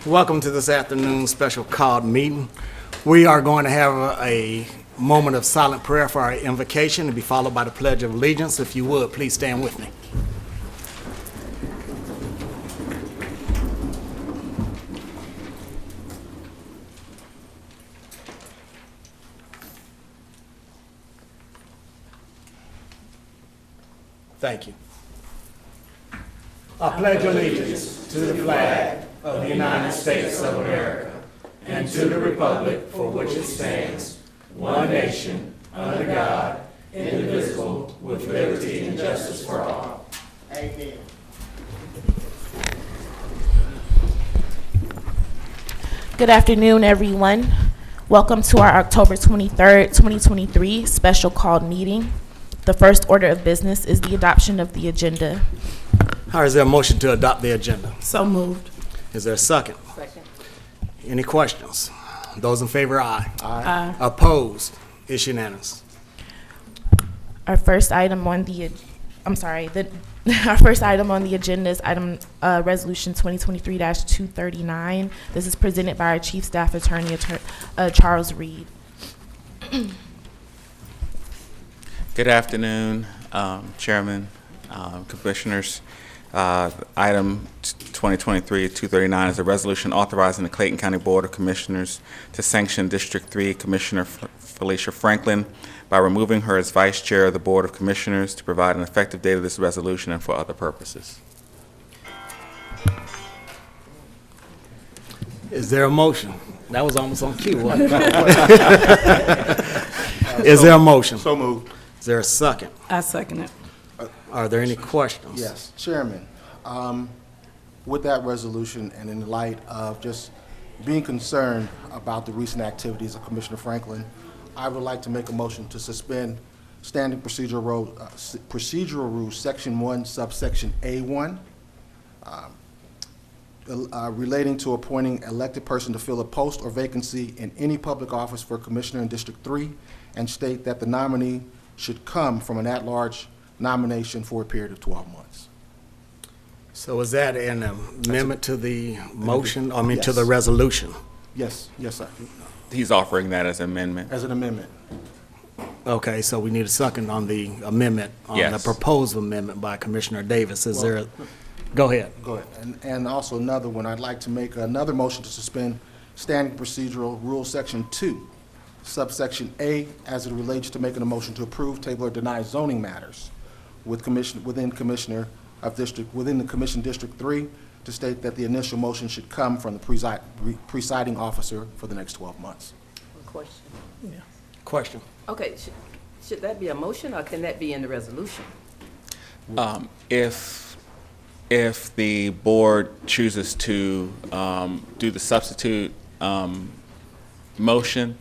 Welcome to this afternoon's special called meeting. We are going to have a moment of silent prayer for our invocation to be followed by the Pledge of Allegiance. If you would, please stand with me. Thank you. I pledge allegiance to the flag of the United States of America and to the republic for which it stands, one nation, under God, indivisible, with liberty and justice for all. Amen. Good afternoon, everyone. Welcome to our October 23rd, 2023 special called meeting. The first order of business is the adoption of the agenda. Is there a motion to adopt the agenda? So moved. Is there a second? Second. Any questions? Those in favor, aye. Aye. Opposed? It's unanimous. Our first item on the, our first item on the agenda is resolution 2023-239. This is presented by our Chief Staff Attorney, Charles Reed. Good afternoon, Chairman, Commissioners. Item 2023-239 is a resolution authorizing the Clayton County Board of Commissioners to sanction District 3 Commissioner Felicia Franklin by removing her as Vice Chair of the Board of Commissioners to provide an effective date of this resolution and for other purposes. Is there a motion? That was almost on cue, wasn't it? Is there a motion? So moved. Is there a second? I second it. Are there any questions? Yes, Chairman, with that resolution and in light of just being concerned about the recent activities of Commissioner Franklin, I would like to make a motion to suspend Standing Procedural Rule Section 1, subsection A1, relating to appointing elected person to fill a post or vacancy in any public office for Commissioner in District 3, and state that the nominee should come from an at-large nomination for a period of 12 months. So is that an amendment to the motion, to Yes. the resolution? Yes, sir. He's offering that as an amendment. As an amendment. Okay, so we need a second on the amendment, on the Yes. proposed amendment by Commissioner Davis. Is there, go ahead. Go ahead. And also another one, I'd like to make another motion to suspend Standing Procedural Rule Section 2, subsection A, as it relates to making a motion to approve, table, or deny zoning matters within the Commission District 3, to state that the initial motion should come from the presiding officer for the next 12 months. Question. Question. Okay, should that be a motion or can that be in the resolution? If the board chooses to do the substitute motion,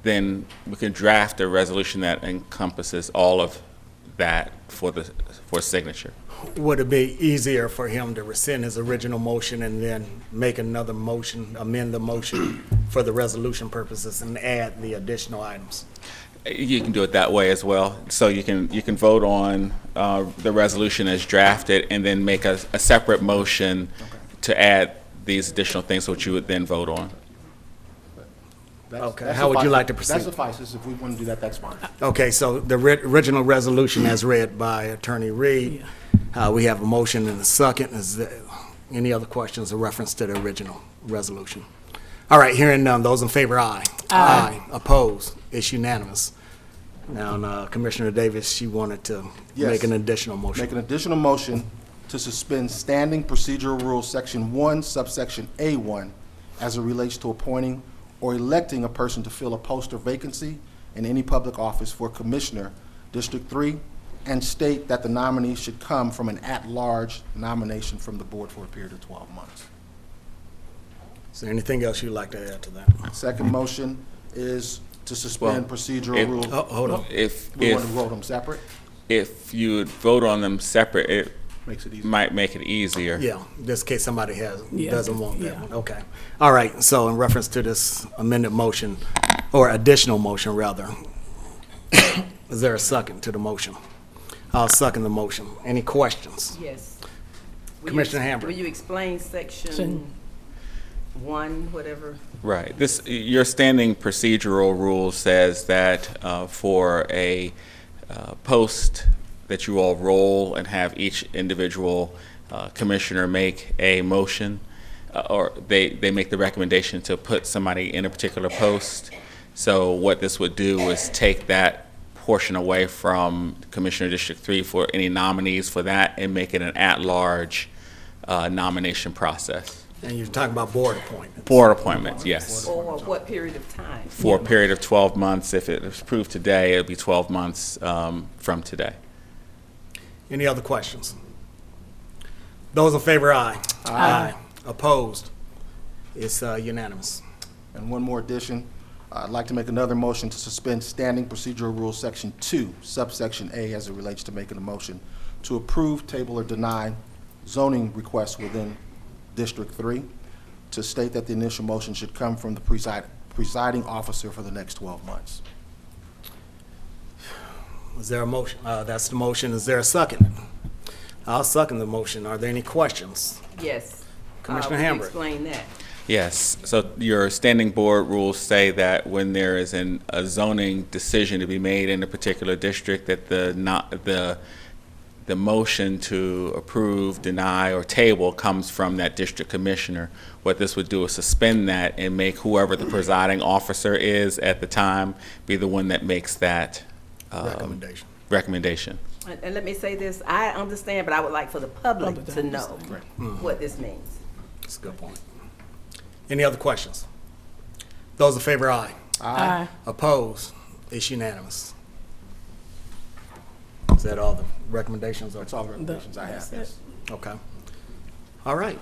then we can draft a resolution that encompasses all of that for signature. Would it be easier for him to rescind his original motion and then make another motion, amend the motion for the resolution purposes and add the additional items? You can do it that way as well. So you can vote on the resolution as drafted and then make a separate motion to add these additional things which you would then vote on. Okay, how would you like to proceed? That suffices. If we want to do that, that's fine. Okay, so the original resolution as read by Attorney Reed, we have a motion and a second. Is there any other questions in reference to the original resolution? All right, hearing none. Those in favor, aye. Aye. Opposed? It's unanimous. Now, Commissioner Davis, she wanted to make an additional motion. Make an additional motion to suspend Standing Procedural Rule Section 1, subsection A1, as it relates to appointing or electing a person to fill a post or vacancy in any public office for Commissioner, District 3, and state that the nominee should come from an at-large nomination from the board for a period of 12 months. Is there anything else you'd like to add to that? Second motion is to suspend procedural rule. Oh, hold on. We want to vote them separate? If you would vote on them separate, it Makes it easier. might make it easier. Yeah, just in case somebody doesn't want that one. Okay. All right, so in reference to this amended motion, or additional motion rather, is there a second to the motion? I'll second the motion. Any questions? Yes. Commissioner Hamburg. Will you explain section? 1, whatever. Right. Your standing procedural rule says that for a post that you all roll and have each individual commissioner make a motion, or they make the recommendation to put somebody in a particular post. So what this would do is take that portion away from Commissioner District 3 for any nominees for that and make it an at-large nomination process. And you're talking about board appointments. Board appointments, yes. Or what period of time? For a period of 12 months. If it is approved today, it'll be 12 months from today. Any other questions? Those in favor, aye. Aye. Opposed? It's unanimous. And one more addition. I'd like to make another motion to suspend Standing Procedural Rule Section 2, subsection A, as it relates to making a motion to approve, table, or deny zoning requests within District 3, to state that the initial motion should come from the presiding officer for the next 12 months. Is there a motion? That's the motion. Is there a second? I'll second the motion. Are there any questions? Yes. Commissioner Would you Hambrick. explain that? Yes, so your standing board rules say that when there is a zoning decision to be made in a particular district, that the motion to approve, deny, or table comes from that district commissioner. What this would do is suspend that and make whoever the presiding officer is at the time be the one that makes that recommendation. And let me say this, I understand, but I would like for the public to know what this means. That's a good point. Any other questions? Those in favor, aye. Aye. Opposed? It's unanimous. Is that all the recommendations? That's all the recommendations I have, yes. Okay. All right.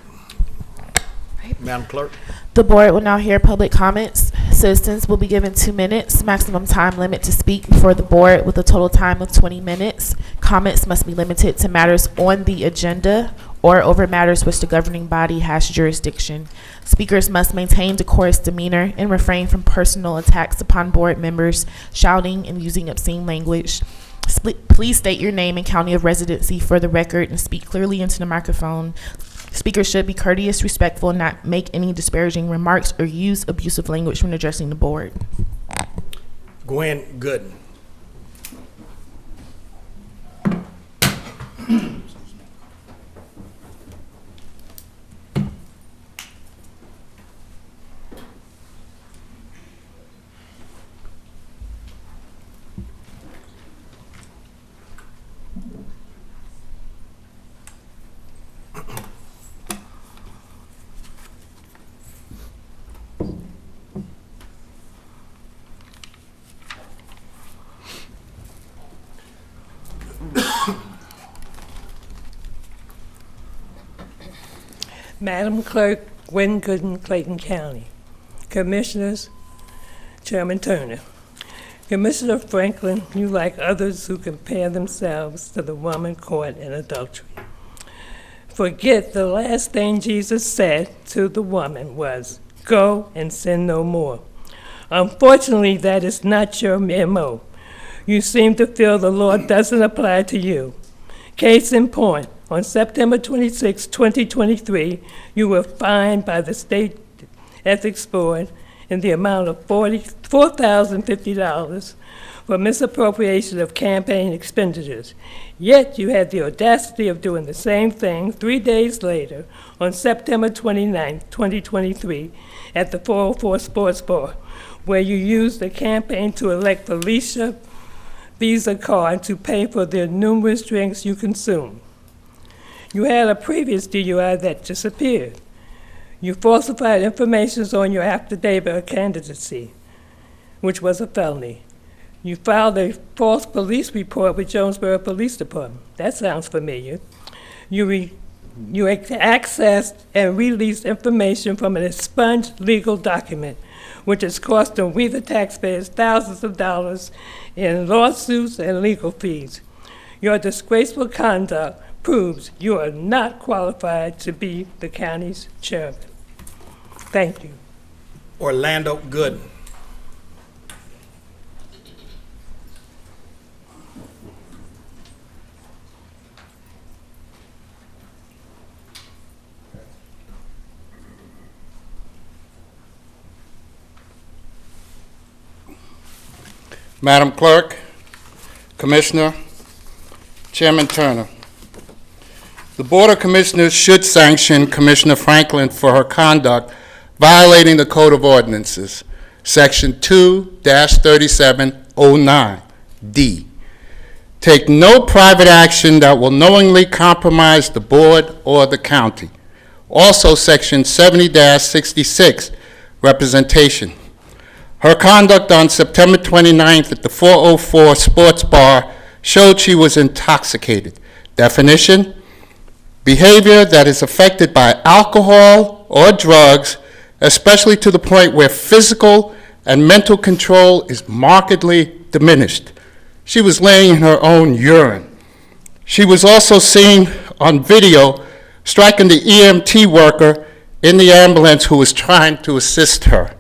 Madam Clerk? The board will now hear public comments. Citizens will be given 2 minutes, maximum time limit to speak before the board with a total time of 20 minutes. Comments must be limited to matters on the agenda or over matters which the governing body has jurisdiction. Speakers must maintain decorous demeanor and refrain from personal attacks upon board members, shouting, and using obscene language. Please state your name and county of residency for the record and speak clearly into the microphone. Speakers should be courteous, respectful, and not make any disparaging remarks or use abusive language when addressing the board. Gwen Gooden. Madam Clerk, Gwen Gooden, Clayton County. Commissioners, Chairman Turner. Commissioner Franklin, you like others who compare themselves to the woman caught in adultery. Forget the last thing Jesus said to the woman was, "Go and sin no more." Unfortunately, that is not your MO. You seem to feel the law doesn't apply to you. Case in point, on September 26, 2023, you were fined by the State Ethics Board in the amount of $4,050 for misappropriation of campaign expenditures. Yet you had the audacity of doing the same thing 3 days later on September 29, 2023, at the 404 Sports Bar, where you used the campaign to elect Felicia Visa card to pay for the numerous drinks you consumed. You had a previous DUI that disappeared. You falsified information on your affidavit of candidacy, which was a felony. You filed a false police report with Jonesboro Police Department. That sounds familiar. You accessed and released information from an expunged legal document, which has cost we the taxpayers thousands of dollars in lawsuits and legal fees. Your disgraceful conduct proves you are not qualified to be the county's chairman. Thank you. Orlando Gooden. Madam Clerk, Commissioner, Chairman Turner. The Board of Commissioners should sanction Commissioner Franklin for her conduct violating the Code of Ordinances, Section 2-3709D. Take no private action that will knowingly compromise the board or the county. Also, Section 70-66, representation. Her conduct on September 29th at the 404 Sports Bar showed she was intoxicated. Definition: behavior that is affected by alcohol or drugs, especially to the point where physical and mental control is markedly diminished. She was laying in her own urine. She was also seen on video striking the EMT worker in the ambulance who was trying to assist her.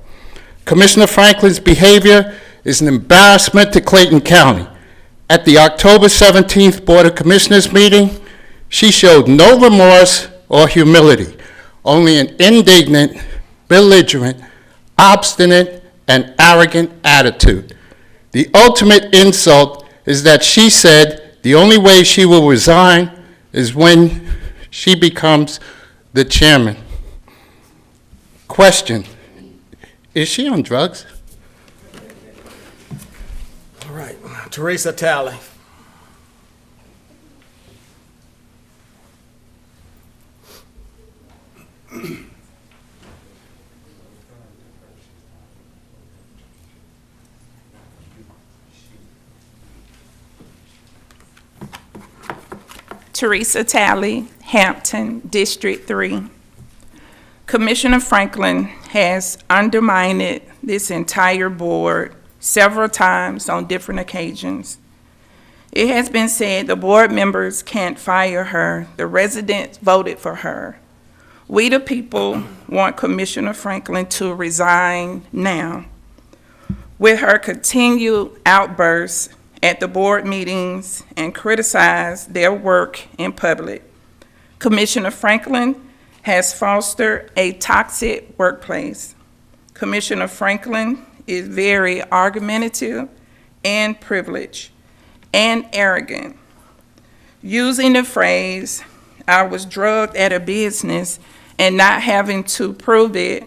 Commissioner Franklin's behavior is an embarrassment to Clayton County. At the October 17th Board of Commissioners meeting, she showed no remorse or humility, only an indignant, belligerent, obstinate, and arrogant attitude. The ultimate insult is that she said the only way she will resign is when she becomes the chairman. Question: is she on drugs? All right, Teresa Talley. Teresa Talley, Hampton, District 3. Commissioner Franklin has undermined this entire board several times on different occasions. It has been said the board members can't fire her. The residents voted for her. We the people want Commissioner Franklin to resign now. With her continued outbursts at the board meetings and criticize their work in public, Commissioner Franklin has fostered a toxic workplace. Commissioner Franklin is very argumentative and privileged and arrogant. Using the phrase, "I was drugged at a business," and not having to prove it,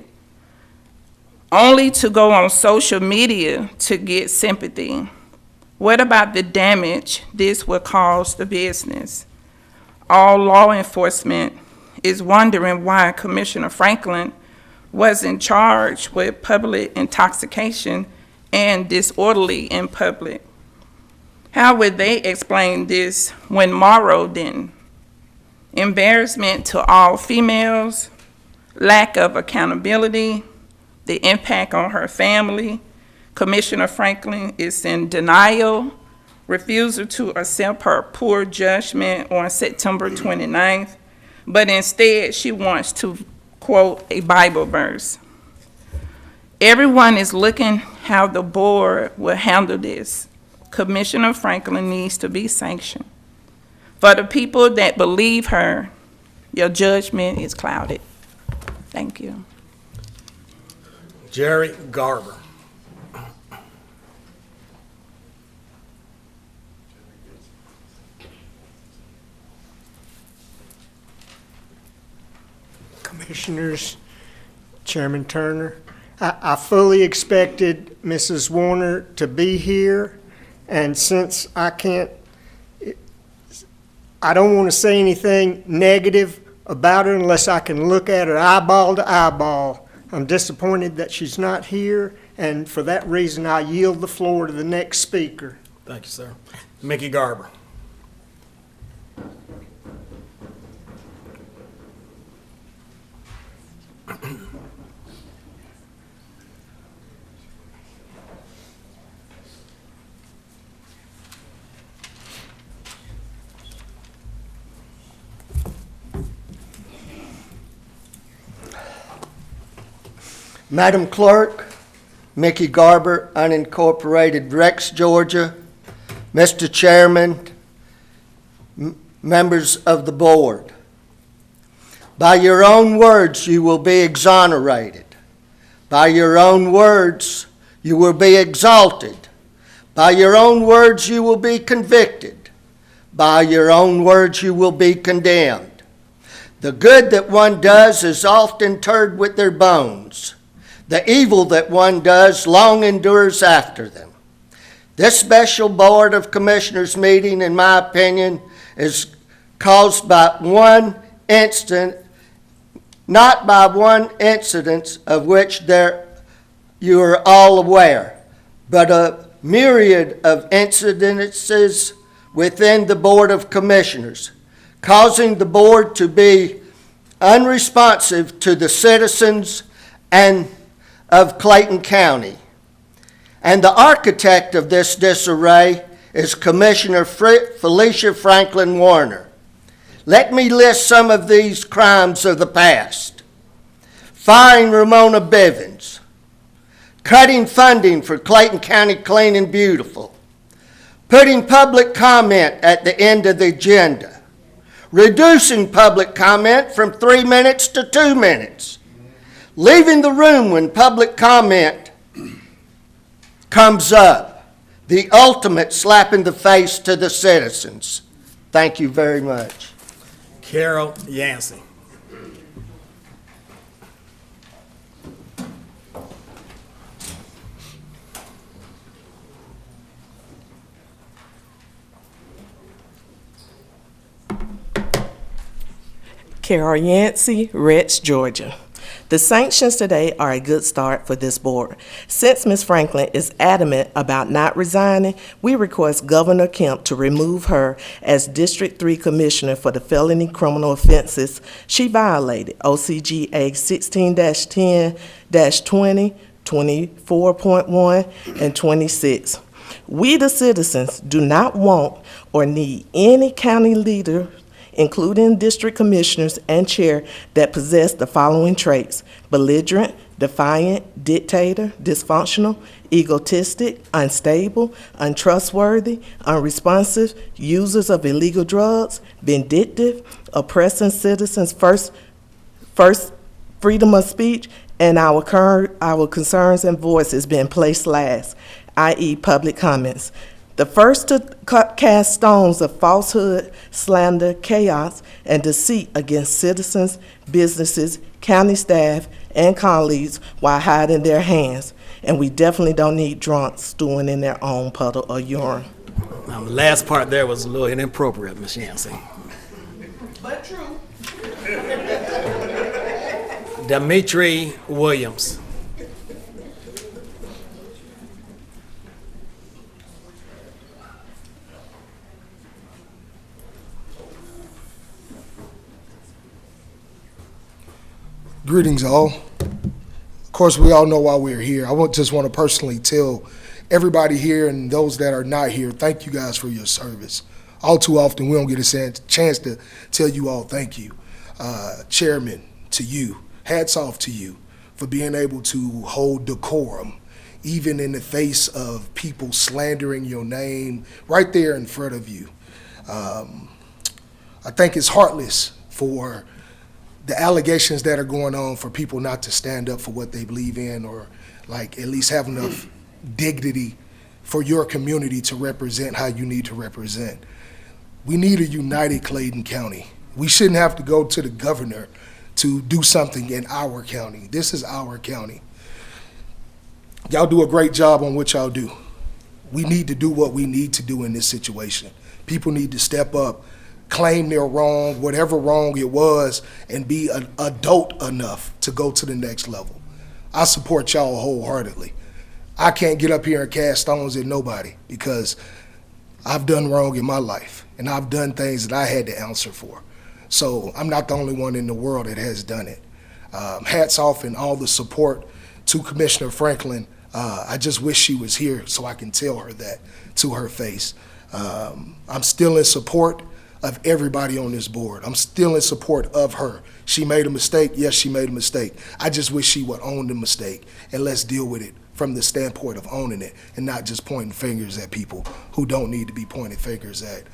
only to go on social media to get sympathy. What about the damage this will cause the business? All law enforcement is wondering why Commissioner Franklin wasn't charged with public intoxication and disorderly in public. How would they explain this when Morrow didn't? Embarrassment to all females, lack of accountability, the impact on her family. Commissioner Franklin is in denial, refusal to accept her poor judgment on September 29th, but instead she wants to quote a Bible verse. Everyone is looking how the board will handle this. Commissioner Franklin needs to be sanctioned. For the people that believe her, your judgment is clouded. Thank you. Jerry Garber. Commissioners, Chairman Turner, I fully expected Mrs. Warner to be here, and since I don't want to say anything negative about her unless I can look at her eyeball to eyeball. I'm disappointed that she's not here, and for that reason, I yield the floor to the next speaker. Thank you, sir. Mickey Garber. Madam Clerk, Mickey Garber, unincorporated Rex, Georgia. Mr. Chairman, members of the board. By your own words, you will be exonerated. By your own words, you will be exalted. By your own words you will be convicted. By your own words you will be condemned. The good that one does is often interred with their bones. The evil that one does long endures after them. This special Board of Commissioners meeting, in my opinion, is caused by one incident, not by one incident of which you are all aware, but a myriad of incidences within the Board of Commissioners, causing the board to be unresponsive to the citizens and of Clayton County. And the architect of this disarray is Commissioner Felicia Franklin Warner. Let me list some of these crimes of the past. Firing Ramona Bivens, cutting funding for Clayton County Clean and Beautiful, putting public comment at the end of the agenda, reducing public comment from 3 minutes to 2 minutes, leaving the room when public comment comes up, the ultimate slap in the face to the citizens. Thank you very much. Carol Yancey. Carol Yancey, Rich, Georgia. The sanctions today are a good start for this board. Since Ms. Franklin is adamant about not resigning, we request Governor Kemp to remove her as District 3 Commissioner for the felony criminal offenses she violated, OCGA 16-10-20, 24.1, and 26. We, the citizens, do not want or need any county leader, including district commissioners and chair, that possess the following traits: belligerent, defiant, dictator, dysfunctional, egotistic, unstable, untrustworthy, unresponsive, users of illegal drugs, vindictive, oppressing citizens' first freedom of speech, and our concerns and voices being placed last, i.e. public comments. The first to cast stones of falsehood, slander, chaos, and deceit against citizens, businesses, county staff, and colleagues while hiding their hands. And we definitely don't need drunks stewing in their own puddle of urine. Now, the last part there was a little inappropriate, Ms. Yancey. But true. Dimitri Williams. Greetings, all. Of course, we all know why we're here. I just want to personally tell everybody here and those that are not here, thank you guys for your service. All too often, we don't get a chance to tell you all thank you. Chairman, to you, hats off to you for being able to hold decorum, even in the face of people slandering your name right there in front of you. I think it's heartless for the allegations that are going on for people not to stand up for what they believe in, or like at least have enough dignity for your community to represent how you need to represent. We need a united Clayton County. We shouldn't have to go to the governor to do something in our county. This is our county. Y'all do a great job on what y'all do. We need to do what we need to do in this situation. People need to step up, claim their wrong, whatever wrong it was, and be an adult enough to go to the next level. I support y'all wholeheartedly. I can't get up here and cast stones at nobody because I've done wrong in my life, and I've done things that I had to answer for. So I'm not the only one in the world that has done it. Hats off and all the support to Commissioner Franklin. I just wish she was here so I can tell her that to her face. I'm still in support of everybody on this board. I'm still in support of her. She made a mistake. Yes, she made a mistake. I just wish she would own the mistake, and let's deal with it from the standpoint of owning it and not just pointing fingers at people who don't need to be pointed fingers at.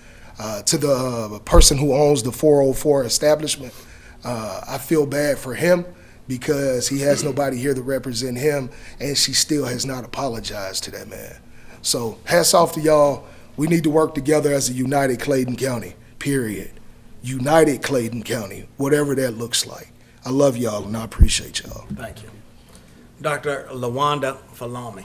To the person who owns the 404 establishment, I feel bad for him because he has nobody here to represent him, and she still has not apologized to that man. So hats off to y'all. We need to work together as a united Clayton County, period. United Clayton County, whatever that looks like. I love y'all and I appreciate y'all. Thank you. Dr. LaWanda Falami.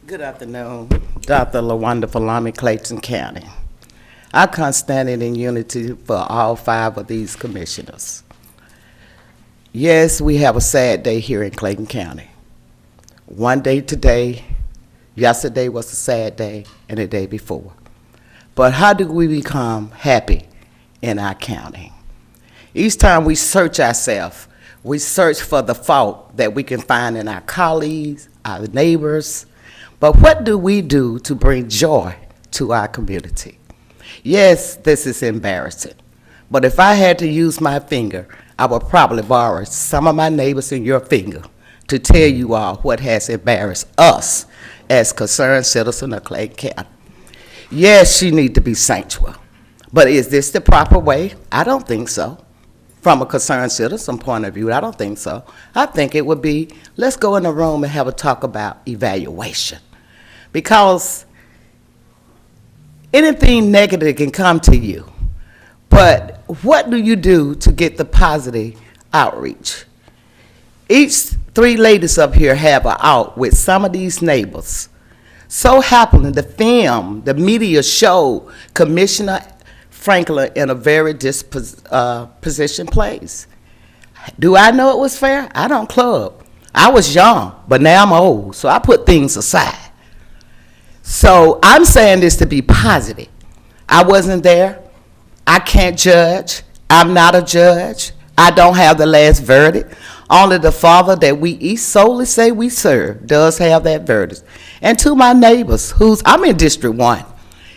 Good afternoon, Dr. LaWanda Falami, Clayton County. I come standing in unity for all 5 of these commissioners. Yes, we have a sad day here in Clayton County. One day today, yesterday was a sad day, and the day before. But how do we become happy in our county? Each time we search ourselves, we search for the fault that we can find in our colleagues, our neighbors. But what do we do to bring joy to our community? Yes, this is embarrassing. But if I had to use my finger, I would probably borrow some of my neighbors and your finger to tell you all what has embarrassed us as concerned citizens of Clayton County. Yes, she needs to be sanctuary. But is this the proper way? I don't think so. From a concerned citizen point of view, I don't think so. I think it would be, let's go in the room and have a talk about evaluation. Because anything negative can come to you, but what do you do to get the positive outreach? Each 3 ladies up here have an out with some of these neighbors. So happening, the media showed Commissioner Franklin in a very disposition place. Do I know it was fair? I don't club. I was young, but now I'm old, so I put things aside. So I'm saying this to be positive. I wasn't there. I can't judge. I'm not a judge. I don't have the last verdict. Only the Father that we each solely say we serve does have that verdict. And to my neighbors, I'm in District 1.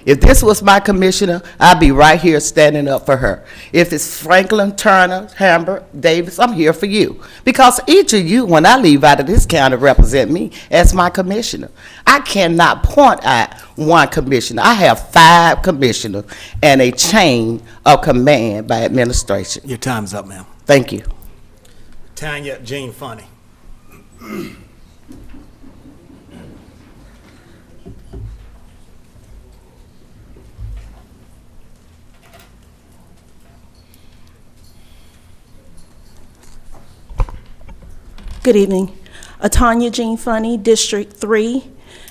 If this was my commissioner, I'd be right here standing up for her. If it's Franklin, Turner, Hamber, Davis, I'm here for you. Because each of you, when I leave out of this county, represent me as my commissioner. I cannot point at one commissioner. I have 5 commissioners and a chain of command by administration. Your time's up, ma'am. Thank you. Tanya Jean Funny. Good evening. Tanya Jean Funny, District 3,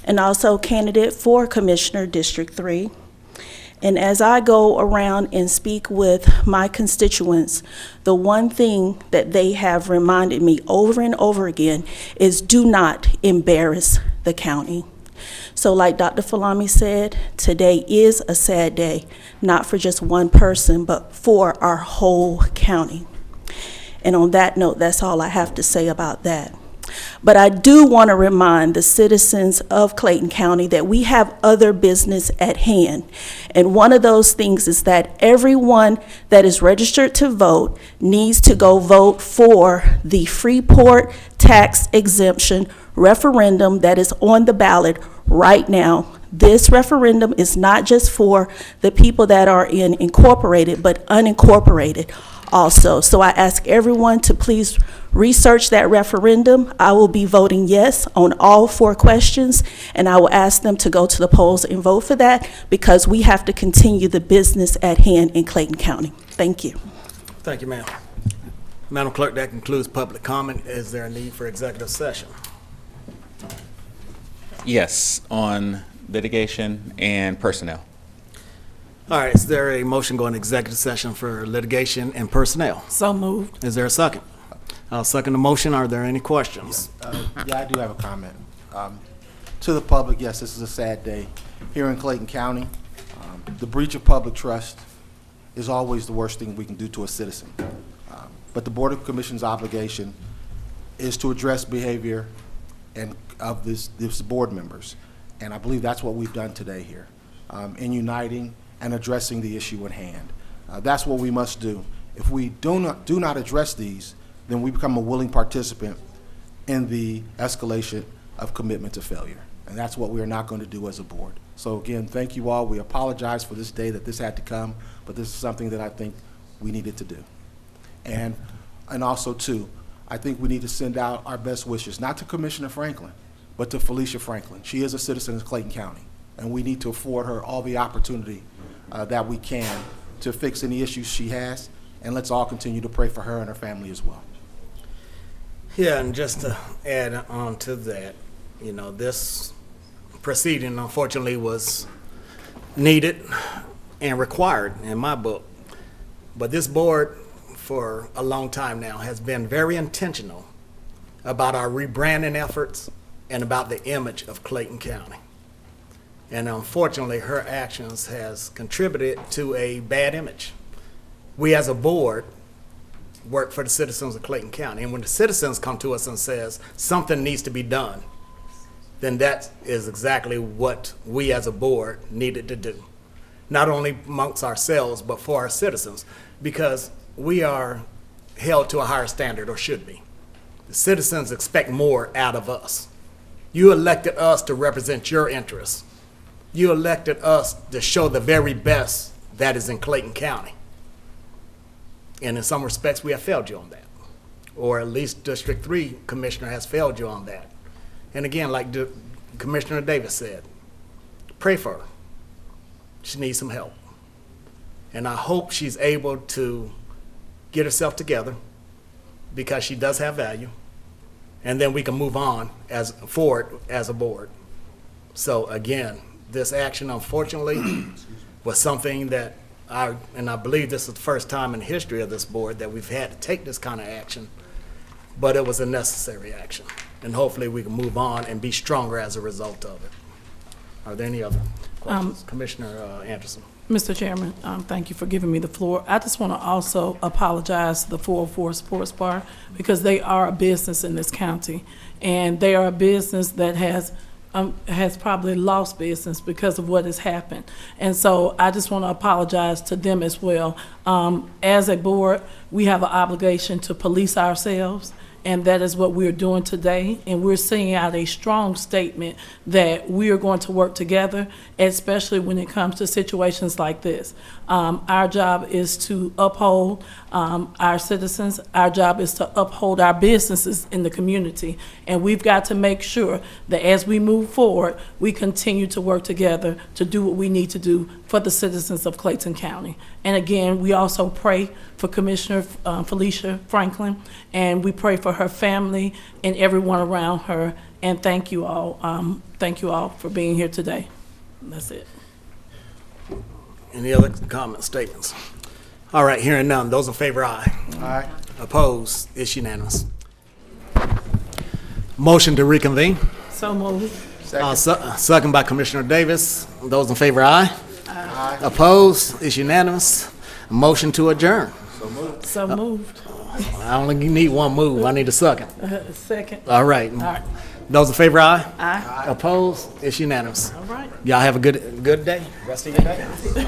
and also candidate for Commissioner District 3. And as I go around and speak with my constituents, the one thing that they have reminded me over and over again is do not embarrass the county. So like Dr. Falami said, today is a sad day, not for just one person, but for our whole county. And on that note, that's all I have to say about that. But I do want to remind the citizens of Clayton County that we have other business at hand. And one of those things is that everyone that is registered to vote needs to go vote for the Freeport tax exemption referendum that is on the ballot right now. This referendum is not just for the people that are in incorporated, but unincorporated also. So I ask everyone to please research that referendum. I will be voting yes on all 4 questions, and I will ask them to go to the polls and vote for that because we have to continue the business at hand in Clayton County. Thank you. Thank you, ma'am. Madam Clerk, that concludes public comment. Is there a need for executive session? Yes, on litigation and personnel. All right, is there a motion going to executive session for litigation and personnel? So moved. Is there a second? I'll second the motion. Are there any questions? Yeah, I do have a comment. To the public, yes, this is a sad day here in Clayton County. The breach of public trust is always the worst thing we can do to a citizen. But the Board of Commissioners' obligation is to address behavior and of this board members. And I believe that's what we've done today here, in uniting and addressing the issue at hand. That's what we must do. If we do not address these, then we become a willing participant in the escalation of commitment to failure. And that's what we are not going to do as a board. So again, thank you all. We apologize for this day that this had to come, but this is something that I think we needed to do. And also, too, I think we need to send out our best wishes, not to Commissioner Franklin, but to Felicia Franklin. She is a citizen of Clayton County, and we need to afford her all the opportunity that we can to fix any issues she has, and let's all continue to pray for her and her family as well. Yeah, and just to add on to that, you know, this proceeding unfortunately was needed and required in my book. But this board, for a long time now, has been very intentional about our rebranding efforts and about the image of Clayton County. And unfortunately, her actions has contributed to a bad image. We as a board work for the citizens of Clayton County, and when the citizens come to us and says something needs to be done, then that is exactly what we as a board needed to do. Not only amongst ourselves, but for our citizens, because we are held to a higher standard, or should be. The citizens expect more out of us. You elected us to represent your interests. You elected us to show the very best that is in Clayton County. And in some respects, we have failed you on that. Or at least District 3 Commissioner has failed you on that. And again, like Commissioner Davis said, pray for her. She needs some help. And I hope she's able to get herself together, because she does have value. And then we can move on forward as a board. So again, this action unfortunately was something that I believe this is the first time in the history of this board that we've had to take this kind of action, but it was a necessary action. And hopefully we can move on and be stronger as a result of it. Are there any other questions? Commissioner Anderson. Mr. Chairman, thank you for giving me the floor. I just want to also apologize to the 404 Sports Bar, because they are a business in this county, and they are a business that has probably lost business because of what has happened. And so I just want to apologize to them as well. As a board, we have an obligation to police ourselves, and that is what we're doing today. And we're sending out a strong statement that we are going to work together, especially when it comes to situations like this. Our job is to uphold our citizens. Our job is to uphold our businesses in the community. And we've got to make sure that as we move forward, we continue to work together to do what we need to do for the citizens of Clayton County. And again, we also pray for Commissioner Felicia Franklin, and we pray for her family and everyone around her. And thank you all. Thank you all for being here today. That's it. Any other comments, statements? All right, hearing none. Those in favor, aye. Aye. Opposed? It's unanimous. Motion to reconvene. So moved. Second by Commissioner Davis. Those in favor, aye. Aye. Opposed? It's unanimous. Motion to adjourn. So moved. I only need one move. I need a second. Second. All right. All right. Those in favor, aye. Aye. Opposed? It's unanimous. All right. Y'all have a good day. Rest of your day.